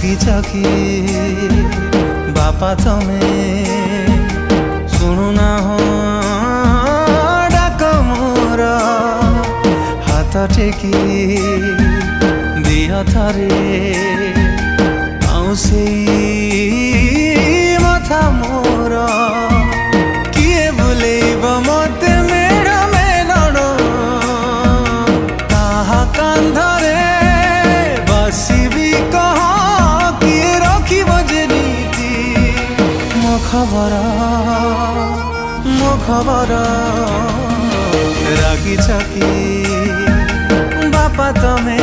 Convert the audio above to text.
रागिछ कि बापा तमे शुणुना हो डाक मोर हाथ टेकी दिह थरे आउसे मथा मोर किए बुलेब मते मेड़ मेलण ताहा कांधरे बसिबी कह किए रखिब जे नीति मो खबर रागिछ कि बापा तमे